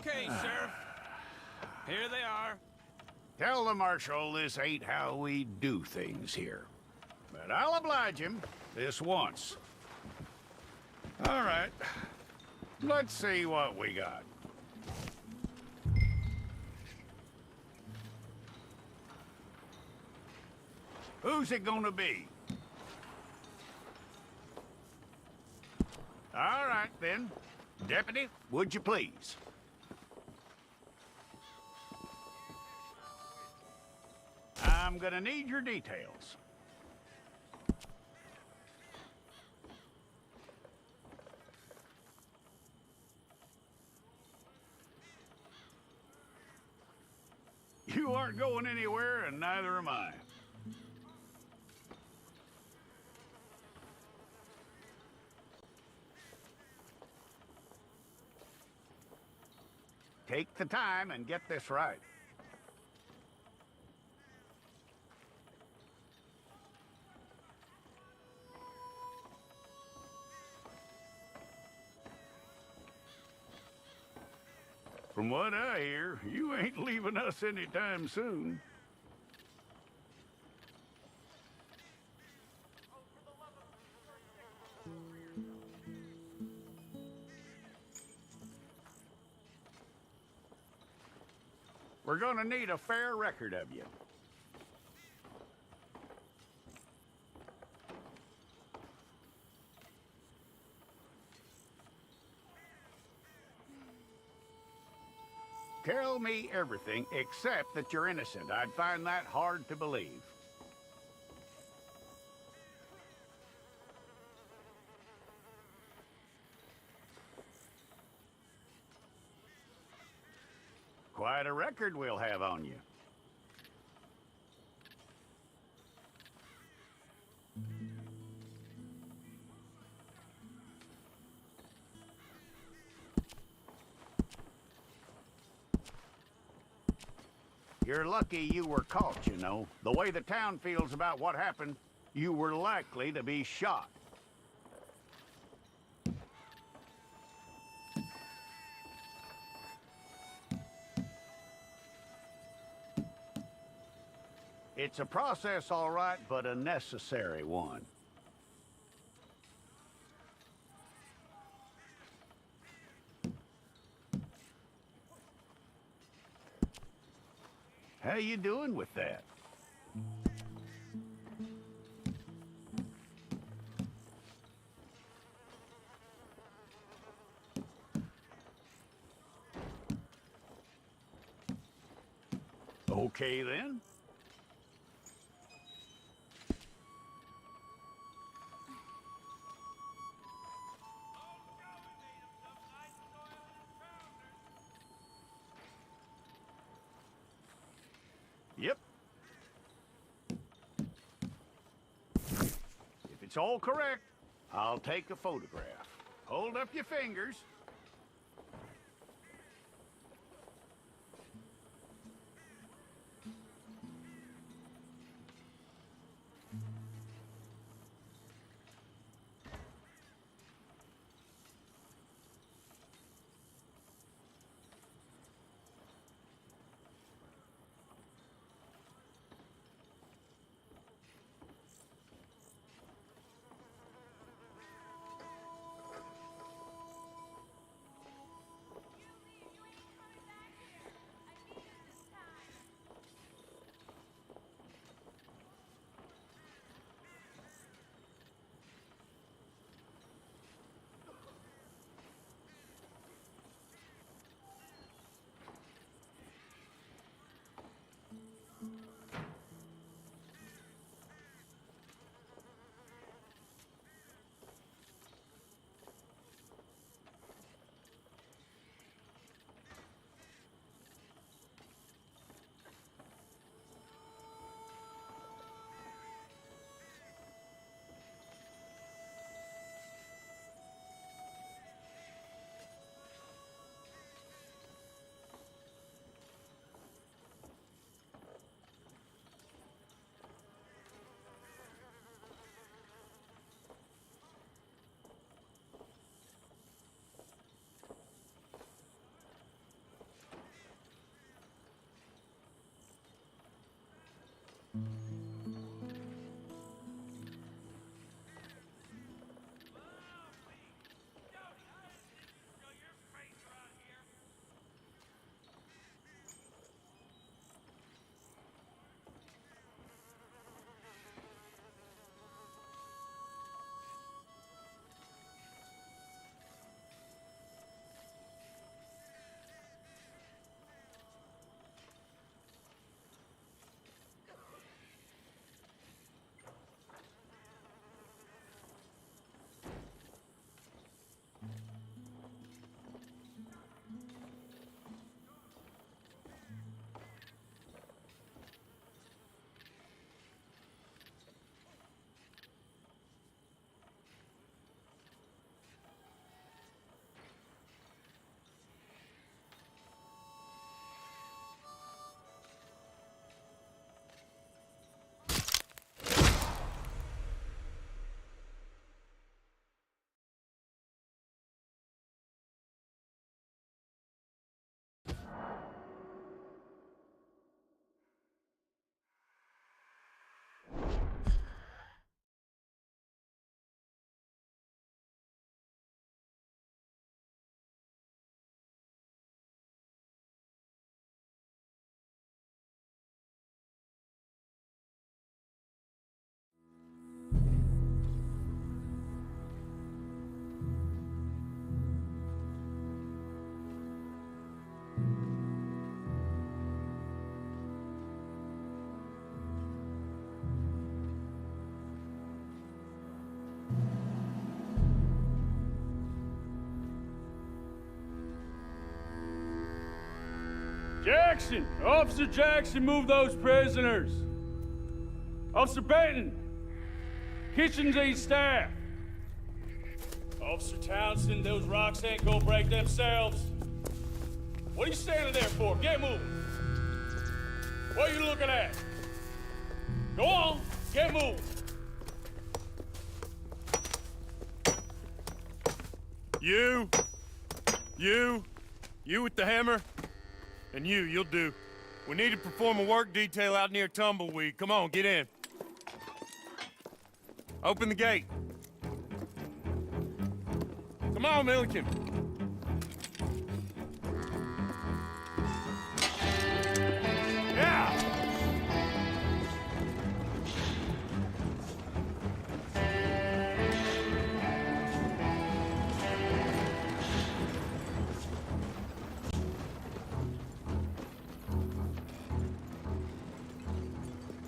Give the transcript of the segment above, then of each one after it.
Okay, Sheriff. Here they are. Tell the Marshal this ain't how we do things here. But I'll oblige him this once. All right. Let's see what we got. Who's it gonna be? All right, then. Deputy, would you please? I'm gonna need your details. You aren't going anywhere, and neither am I. Take the time and get this right. From what I hear, you ain't leaving us anytime soon. We're gonna need a fair record of you. Tell me everything except that you're innocent. I'd find that hard to believe. Quite a record we'll have on you. You're lucky you were caught, you know. The way the town feels about what happened, you were likely to be shot. It's a process, all right, but a necessary one. How you doing with that? Okay, then. Yep. If it's all correct, I'll take a photograph. Hold up your fingers. Jackson! Officer Jackson, move those prisoners! Officer Benton! Kitchens aid staff! Officer Townsend, those rocks ain't gonna break themselves. What are you standing there for? Get moving! What are you looking at? Go on, get moving! You with the hammer? And you'll do. We need to perform a work detail out near Tumbleweed. Come on, get in. Open the gate. Come on, Milliken. Yeah!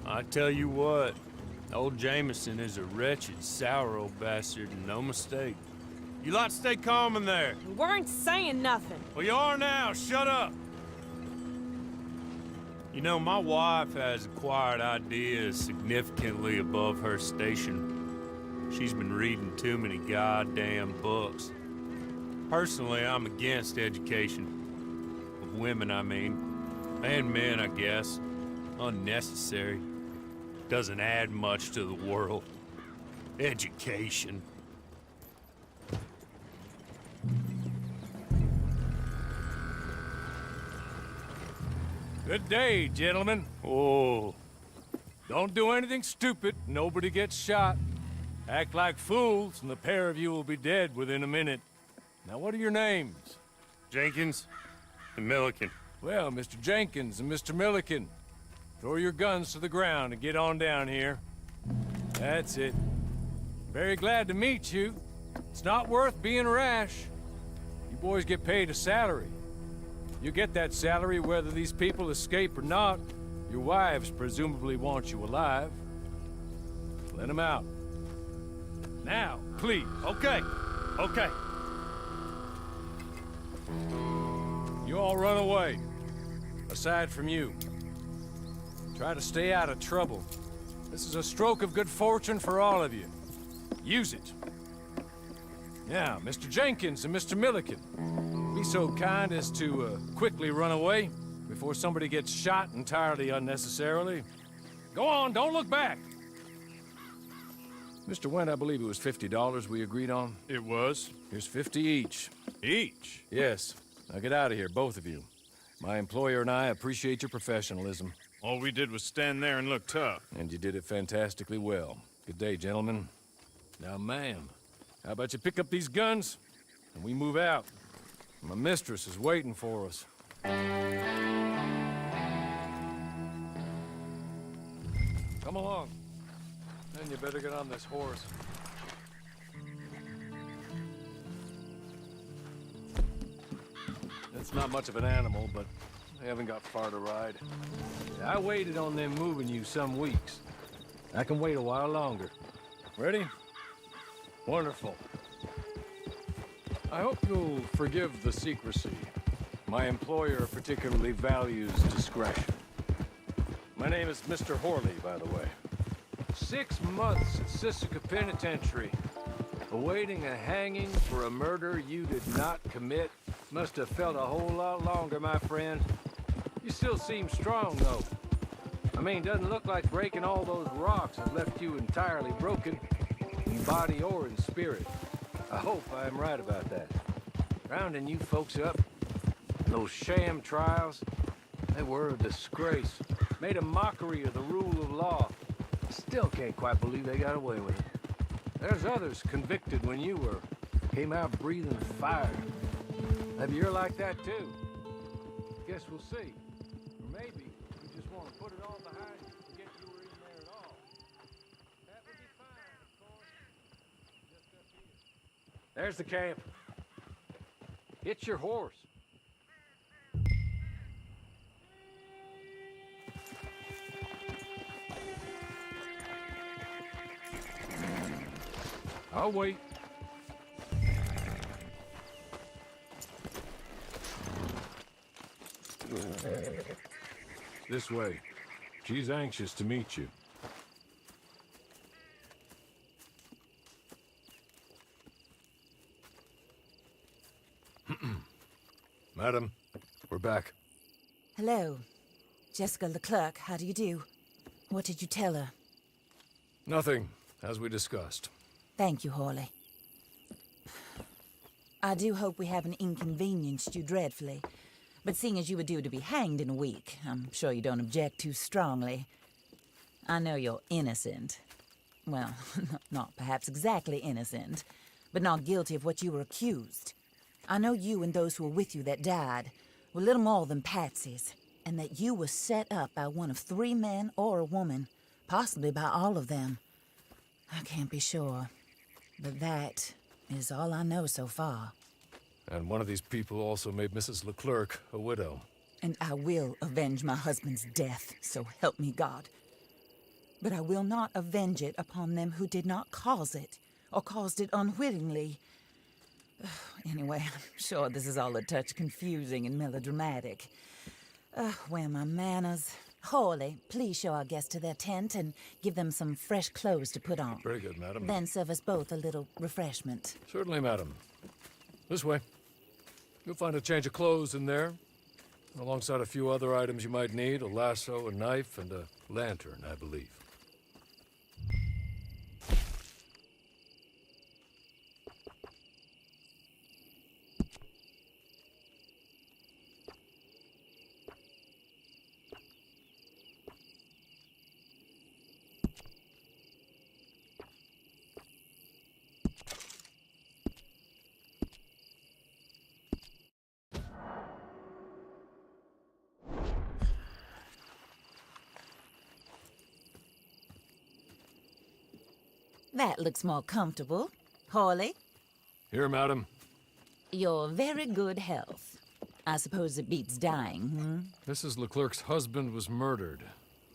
I tell you what, old Jameson is a wretched, sour old bastard, and no mistake. You lot stay calm in there. We weren't saying nothing. Well, you are now. Shut up. You know, my wife has acquired ideas significantly above her station. She's been reading too many goddamn books. Personally, I'm against education. Of women, I mean. And men, I guess. Unnecessary. Doesn't add much to the world. Education. Good day, gentlemen. Oh. Don't do anything stupid. Nobody gets shot. Act like fools, and the pair of you will be dead within a minute. Now, what are your names? Jenkins and Milliken. Well, Mr. Jenkins and Mr. Milliken, throw your guns to the ground and get on down here. That's it. Very glad to meet you. It's not worth being rash. You boys get paid a salary. You get that salary whether these people escape or not. Your wives presumably want you alive. Let them out. Now, please. Okay. Okay. You all run away. Aside from you. Try to stay out of trouble. This is a stroke of good fortune for all of you. Use it. Now, Mr. Jenkins and Mr. Milliken, be so kind as to quickly run away before somebody gets shot entirely unnecessarily. Go on, don't look back. Mr. Wendt, I believe it was $50 we agreed on. It was. Here's 50 each. Each? Yes. Now get out of here, both of you. My employer and I appreciate your professionalism. All we did was stand there and look tough. And you did it fantastically well. Good day, gentlemen. Now, ma'am, how about you pick up these guns, and we move out? My mistress is waiting for us. Come along. Then you better get on this horse. It's not much of an animal, but they haven't got far to ride. I waited on them moving you some weeks. I can wait a while longer. Ready? Wonderful. I hope you'll forgive the secrecy. My employer particularly values discretion. My name is Mr. Horley, by the way. 6 months at Sisika Penitentiary, awaiting a hanging for a murder you did not commit. Must have felt a whole lot longer, my friend. You still seem strong, though. I mean, doesn't look like breaking all those rocks has left you entirely broken, in body or in spirit. I hope I am right about that. Rounding you folks up, those sham trials, they were a disgrace. Made a mockery of the rule of law. Still can't quite believe they got away with it. There's others convicted when you were. Came out breathing fire. Maybe you're like that too. Guess we'll see. Or maybe you just want to put it all behind you and forget you were in there at all. That would be fine, of course. Just up here. There's the camp. Hitch your horse. I'll wait. This way. She's anxious to meet you. Madam, we're back. Hello. Jessica Leclerc, how do you do? What did you tell her? Nothing, as we discussed. Thank you, Horley. I do hope we haven't inconvenienced you dreadfully. But seeing as you were due to be hanged in a week, I'm sure you don't object too strongly. I know you're innocent. Well, not perhaps exactly innocent, but not guilty of what you were accused. I know you and those who were with you that died were little more than patsies, and that you were set up by one of 3 men or a woman, possibly by all of them. I can't be sure, but that is all I know so far. And one of these people also made Mrs. Leclerc a widow. And I will avenge my husband's death, so help me God. But I will not avenge it upon them who did not cause it, or caused it unwittingly. Anyway, I'm sure this is all a touch confusing and melodramatic. Where are my manners? Horley, please show our guests to their tent and give them some fresh clothes to put on. Very good, madam. Then serve us both a little refreshment. Certainly, madam. This way. You'll find a change of clothes in there, alongside a few other items you might need, a lasso, a knife, and a lantern, I believe. That looks more comfortable. Horley, Here, madam. you're very good health. I suppose it beats dying, Mrs. Leclerc's husband was murdered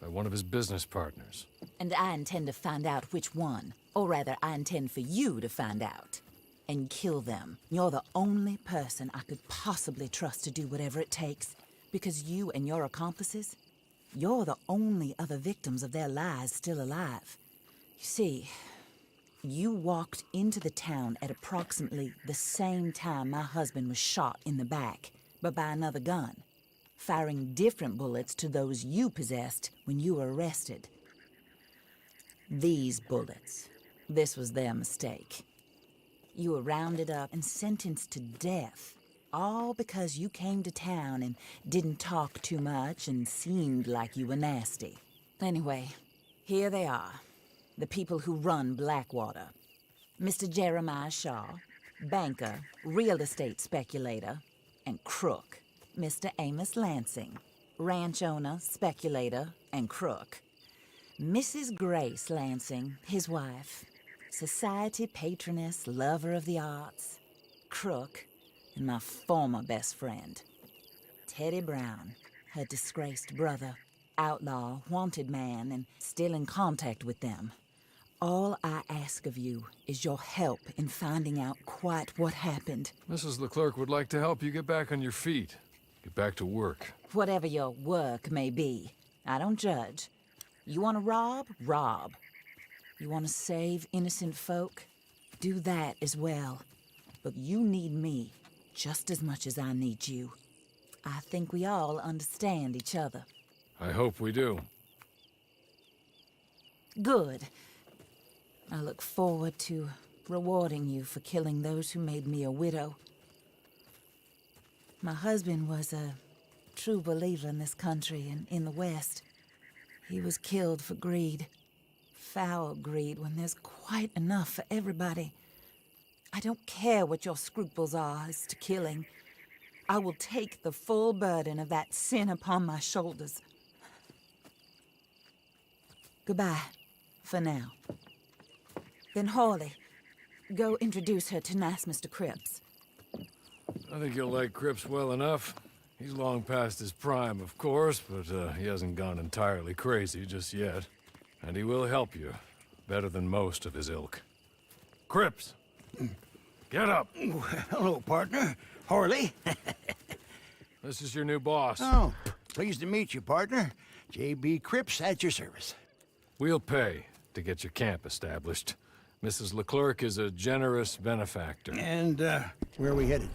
by one of his business partners. And I intend to find out which one. Or rather, I intend for you to find out. And kill them. You're the only person I could possibly trust to do whatever it takes. Because you and your accomplices, you're the only other victims of their lies still alive. You see, you walked into the town at approximately the same time my husband was shot in the back, but by another gun, firing different bullets to those you possessed when you were arrested. These bullets, this was their mistake. You were rounded up and sentenced to death, All because you came to town and didn't talk too much and seemed like you were nasty. Anyway, here they are. The people who run Blackwater. Mr. Jeremiah Shaw, banker, real estate speculator, and crook. Mr. Amos Lansing, ranch owner, speculator, and crook. Mrs. Grace Lansing, his wife, society patroness, lover of the arts, crook, and my former best friend. Teddy Brown, her disgraced brother, outlaw, wanted man, and still in contact with them. All I ask of you is your help in finding out quite what happened. Mrs. Leclerc would like to help you get back on your feet. Get back to work. Whatever your work may be, I don't judge. You want to rob? Rob. You want to save innocent folk? Do that as well. But you need me just as much as I need you. I think we all understand each other. I hope we do. Good. I look forward to rewarding you for killing those who made me a widow. My husband was a true believer in this country and in the West. He was killed for greed. Foul greed when there's quite enough for everybody. I don't care what your scruples are as to killing. I will take the full burden of that sin upon my shoulders. Goodbye, for now. Then Hawley, go introduce her to nice Mr. Cripps. I think you'll like Cripps well enough. He's long past his prime, of course, but he hasn't gone entirely crazy just yet. And he will help you, better than most of his ilk. Cripps! Get up! Hello, partner. Harley. This is your new boss. Oh, pleased to meet you, partner. J.B. Cripps at your service. We'll pay to get your camp established. Mrs. Leclerc is a generous benefactor. And, where are we headed?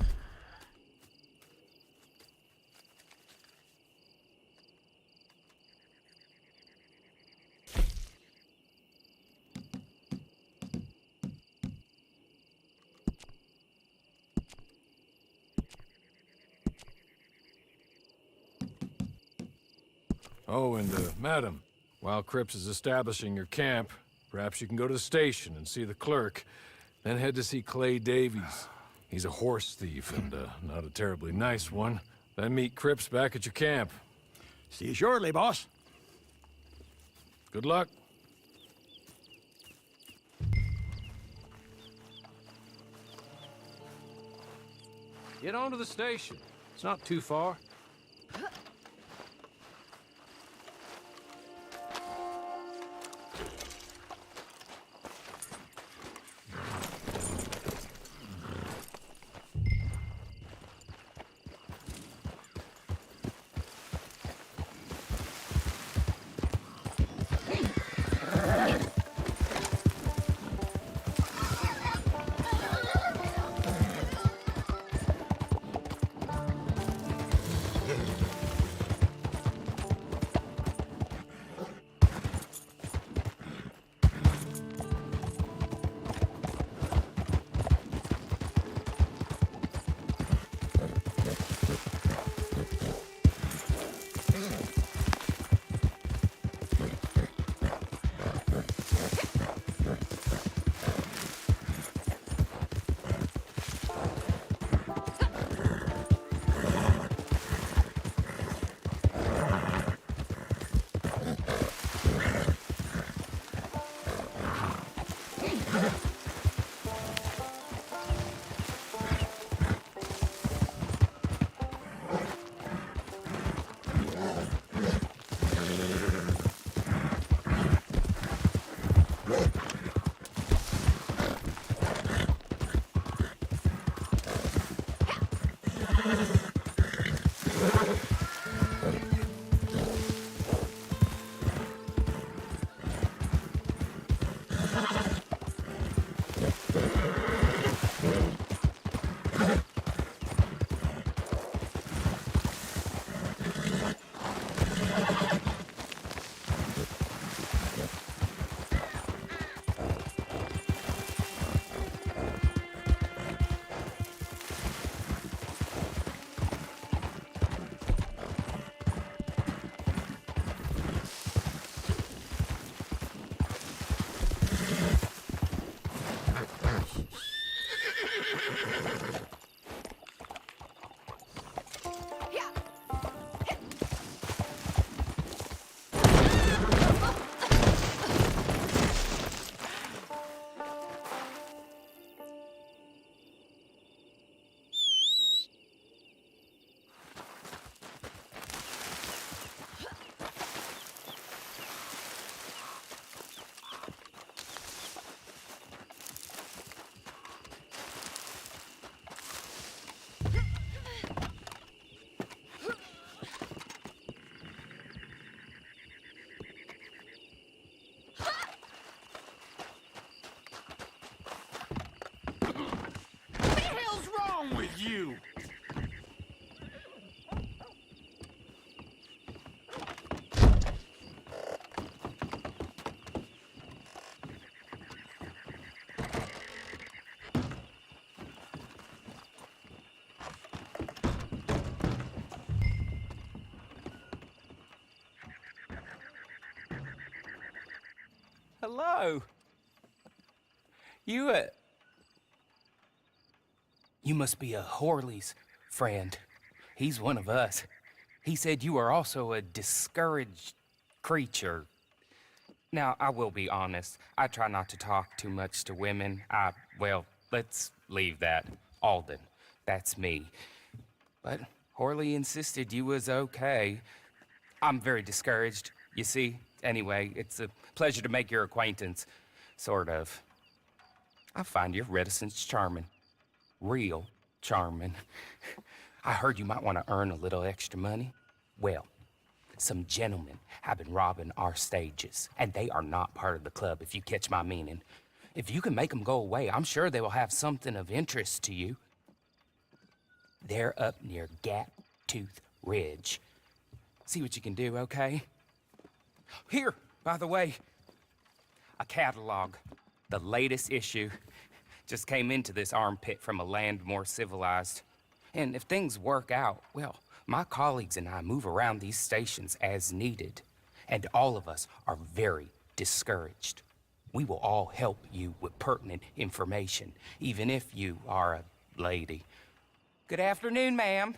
Oh, and, madam, while Cripps is establishing your camp, perhaps you can go to the station and see the clerk, then head to see Clay Davies. He's a horse thief and, not a terribly nice one. Then meet Cripps back at your camp. See you shortly, boss. Good luck. Get on to the station. It's not too far. you! Hello. You must be a Horley's friend. He's one of us. He said you are also a discouraged creature. Now, I will be honest. I try not to talk too much to women. Well, let's leave that. Alden, that's me. But Horley insisted you was okay. I'm very discouraged, you see. Anyway, it's a pleasure to make your acquaintance. Sort of. I find your reticence charming. Real charming. I heard you might want to earn a little extra money. Well, some gentlemen have been robbing our stages, and they are not part of the club, if you catch my meaning. If you can make them go away, I'm sure they will have something of interest to you. They're up near Gap Tooth Ridge. See what you can do, okay? Here, by the way, a catalog. The latest issue. Just came into this armpit from a land more civilized. And if things work out, well, my colleagues and I move around these stations as needed. And all of us are very discouraged. We will all help you with pertinent information, even if you are a lady. Good afternoon, ma'am.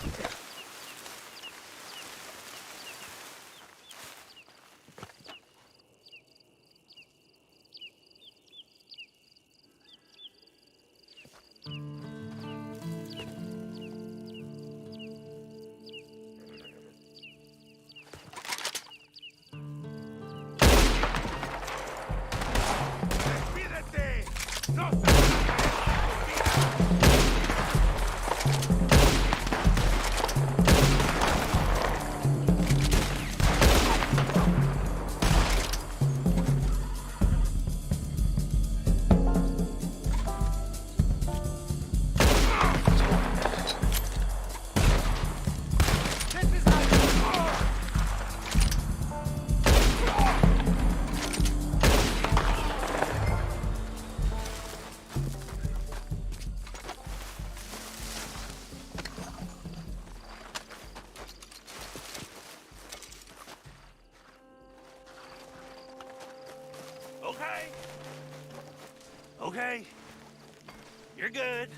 Okay. Okay. You're good.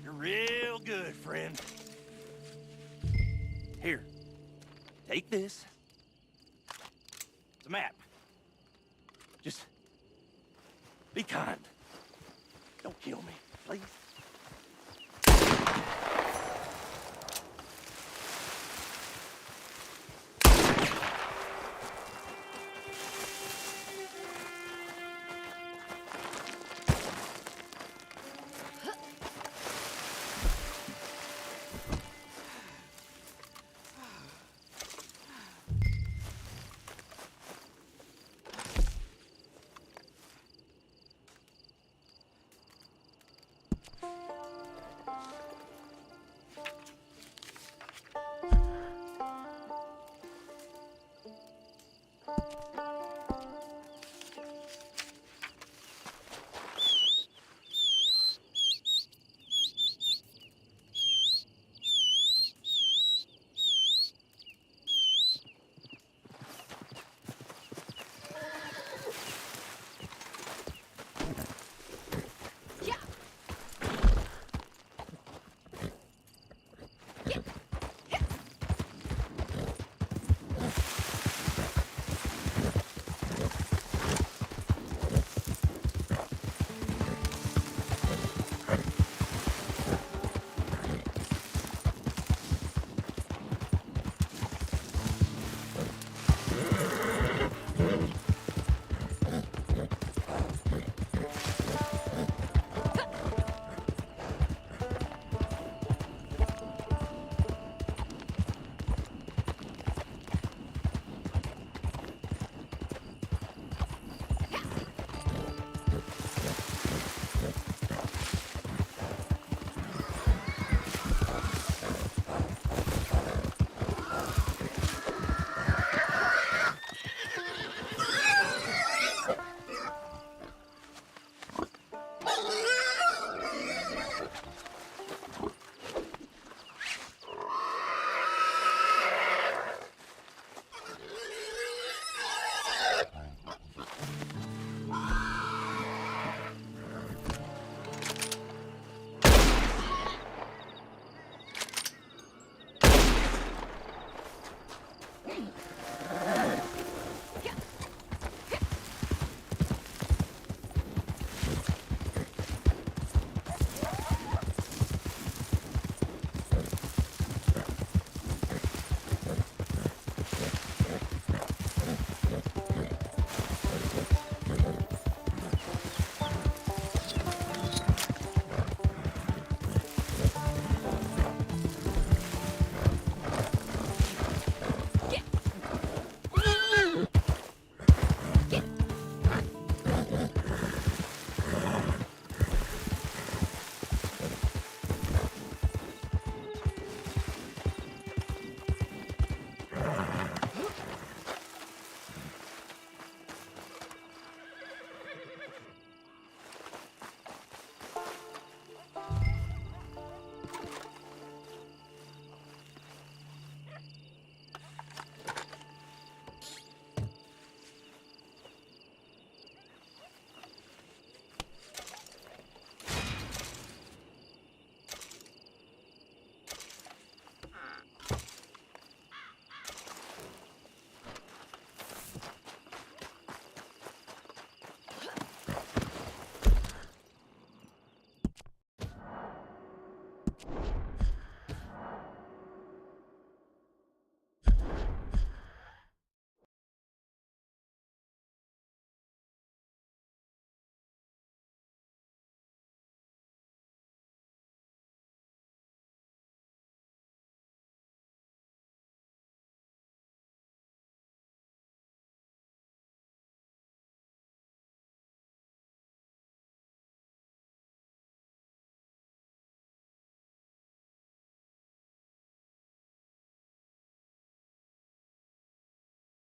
You're real good, friend. Here. Take this. It's a map. Just be kind. Don't kill me, please.